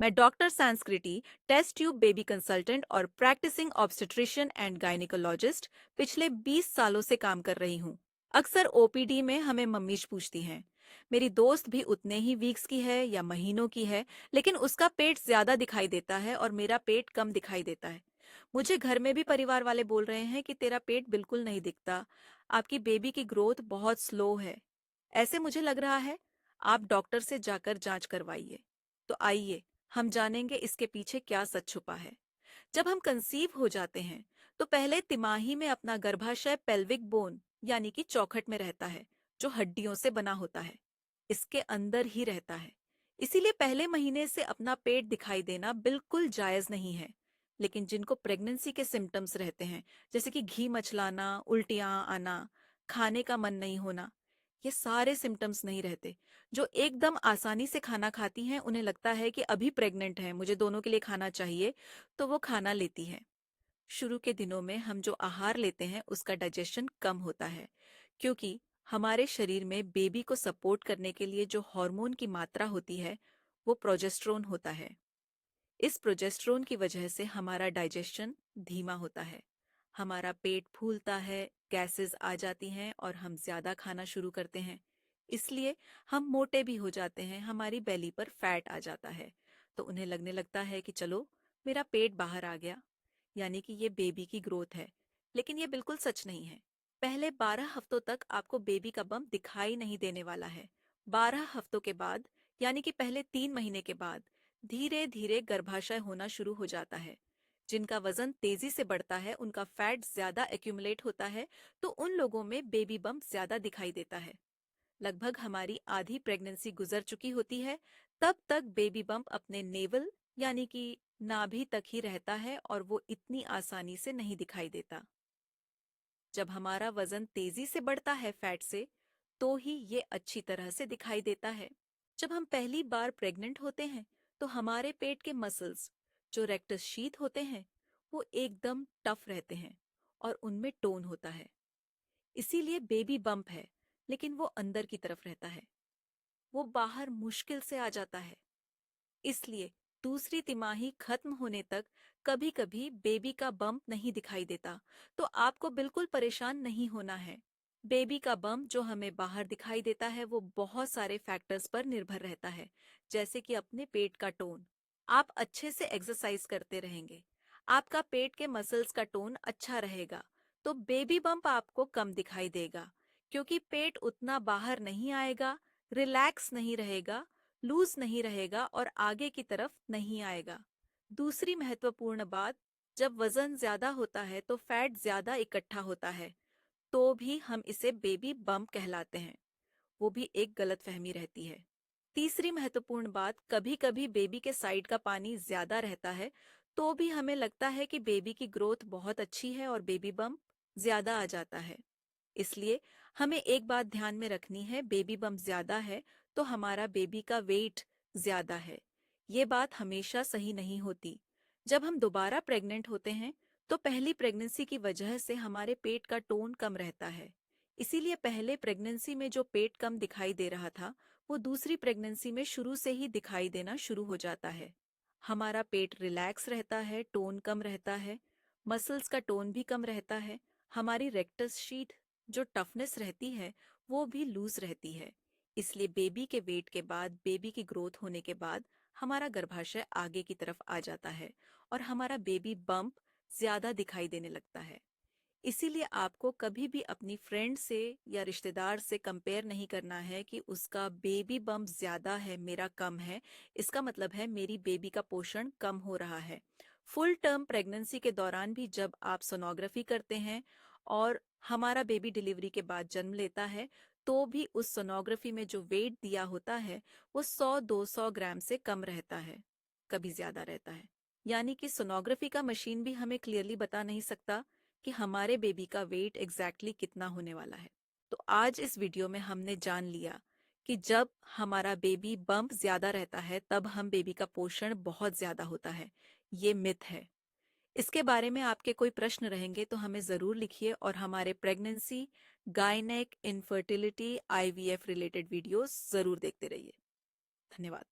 मैं डॉक्टर संस्कृति, test tube baby consultant और प्रैक्टिसिंग ऑब्स्टेट्रिशियन एंड गायनिकोलॉजिस्ट पिछले 20 सालों से काम कर रही हूँ। अक्सर ओपीडी में हमें मम्मीज पूछती हैं। मेरी दोस्त भी उतने ही वीक्स की है या महीनों की है, लेकिन उसका पेट ज्यादा दिखाई देता है और मेरा पेट कम दिखाई देता है। मुझे घर में भी परिवार वाले बोल रहे हैं कि तेरा पेट बिल्कुल नहीं दिखता, आपकी बेबी की ग्रोथ बहुत स्लो है। ऐसे मुझे लग रहा है आप डॉक्टर से जाकर जांच करवाइए। तो आइए हम जानेंगे इसके पीछे क्या सच छुपा है। जब हम कंसीव हो जाते हैं तो पहले तिमाही में अपना गर्भाशय पेल्विक बोन यानी कि चौखट में रहता है, जो हड्डियों से बना होता है। इसके अंदर ही रहता है। इसीलिए पहले महीने से अपना पेट दिखाई देना बिल्कुल जायज नहीं है। लेकिन जिनको प्रेगनेंसी के सिम्टम्स रहते हैं, जैसे कि घी मचलाना, उल्टियां आना, खाने का मन नहीं होना, ये सारे सिम्टम्स नहीं रहते। जो एकदम आसानी से खाना खाती हैं, उन्हें लगता है कि अभी प्रेग्नेंट है, मुझे दोनों के लिए खाना चाहिए, तो वो खाना लेती हैं। शुरू के दिनों में हम जो आहार लेते हैं उसका डाइजेशन कम होता है, क्योंकि हमारे शरीर में बेबी को सपोर्ट करने के लिए जो हार्मोन की मात्रा होती है वो प्रोजेस्टेरोन होता है। इस प्रोजेस्टेरोन की वजह से हमारा डाइजेशन धीमा होता है, हमारा पेट फूलता है, गैसेस आ जाती हैं और हम ज्यादा खाना शुरू करते हैं। इसलिए हम मोटे भी हो जाते हैं, हमारी बेली पर फैट आ जाता है। तो उन्हें लगने लगता है कि चलो मेरा पेट बाहर आ गया, यानी कि ये बेबी की ग्रोथ है। लेकिन ये बिल्कुल सच नहीं है। पहले 12 हफ्तों तक आपको बेबी का बम्प दिखाई नहीं देने वाला है। 12 हफ्तों के बाद, यानी कि पहले 3 महीने के बाद, धीरे धीरे गर्भाशय होना शुरू हो जाता है। जिनका वजन तेजी से बढ़ता है, उनका फैट ज्यादा एक्यूमुलेट होता है, तो उन लोगों में बेबी बम्प ज्यादा दिखाई देता है। लगभग हमारी आधी प्रेगनेंसी गुजर चुकी होती है, तब तक बेबी बम्प अपने नेवल यानी कि नाभि तक ही रहता है और वो इतनी आसानी से नहीं दिखाई देता। जब हमारा वजन तेजी से बढ़ता है फैट से, तो ही ये अच्छी तरह से दिखाई देता है। जब हम पहली बार प्रेग्नेंट होते हैं तो हमारे पेट के मसल्स, जो रेक्टस शीथ होते हैं, वो एकदम टफ रहते हैं और उनमें टोन होता है। इसीलिए बेबी बम्प है, लेकिन वो अंदर की तरफ रहता है, वो बाहर मुश्किल से आ जाता है। इसलिए दूसरी तिमाही खत्म होने तक कभी कभी बेबी का बम्प नहीं दिखाई देता। तो आपको बिल्कुल परेशान नहीं होना है। बेबी का बम्प जो हमें बाहर दिखाई देता है वो बहुत सारे फैक्टर्स पर निर्भर रहता है, जैसे कि अपने पेट का टोन। आप अच्छे से एक्सरसाइज करते रहेंगे, आपका पेट के मसल्स का टोन अच्छा रहेगा, तो बेबी बम्प आपको कम दिखाई देगा, क्योंकि पेट उतना बाहर नहीं आएगा, रिलैक्स नहीं रहेगा, लूज नहीं रहेगा और आगे की तरफ नहीं आएगा। दूसरी महत्वपूर्ण बात, जब वजन ज्यादा होता है तो फैट ज्यादा इकट्ठा होता है, तो भी हम इसे बेबी बम्प कहलाते हैं। वो भी एक गलतफहमी रहती है। तीसरी महत्वपूर्ण बात, कभी कभी बेबी के साइड का पानी ज्यादा रहता है, तो भी हमें लगता है कि बेबी की ग्रोथ बहुत अच्छी है और बेबी बम्प ज्यादा आ जाता है। इसलिए हमें एक बात ध्यान में रखनी है, बेबी बम्प ज्यादा है तो हमारा बेबी का वेट ज्यादा है। ये बात हमेशा सही नहीं होती। जब हम दोबारा प्रेग्नेंट होते हैं तो पहली प्रेगनेंसी की वजह से हमारे पेट का टोन कम रहता है। इसीलिए पहले प्रेगनेंसी में जो पेट कम दिखाई दे रहा था, वो दूसरी प्रेगनेंसी में शुरू से ही दिखाई देना शुरू हो जाता है। हमारा पेट रिलैक्स रहता है, टोन कम रहता है, मसल्स का टोन भी कम रहता है, हमारी रेक्टस शीट जो टफनेस रहती है वो भी लूज रहती है। इसलिए बेबी के वेट के बाद, बेबी की ग्रोथ होने के बाद हमारा गर्भाशय आगे की तरफ आ जाता है और हमारा बेबी बम्प ज्यादा दिखाई देने लगता है। इसीलिए आपको कभी भी अपनी फ्रेंड से या रिश्तेदार से कंपेयर नहीं करना है कि उसका बेबी बम्प ज्यादा है, मेरा कम है। इसका मतलब है मेरी बेबी का पोषण कम हो रहा है। फुल टर्म प्रेगनेंसी के दौरान भी जब आप सोनोग्राफी करते हैं और हमारा बेबी डिलीवरी के बाद जन्म लेता है, तो भी उस सोनोग्राफी में जो वेट दिया होता है वो 100-200 ग्राम से कम रहता है, कभी ज्यादा रहता है। यानी कि सोनोग्राफी का मशीन भी हमें क्लियरली बता नहीं सकता कि हमारे बेबी का वेट एग्जैक्टली कितना होने वाला है। तो आज इस वीडियो में हमने जान लिया कि जब हमारा बेबी बम्प ज्यादा रहता है तब हम बेबी का पोषण बहुत ज्यादा होता है। ये मिथ है। इसके बारे में आपके कोई प्रश्न रहेंगे तो हमें जरूर लिखिए और हमारे pregnancy, gynaec, infertility, IVF related videos जरूर देखते रहिए। धन्यवाद।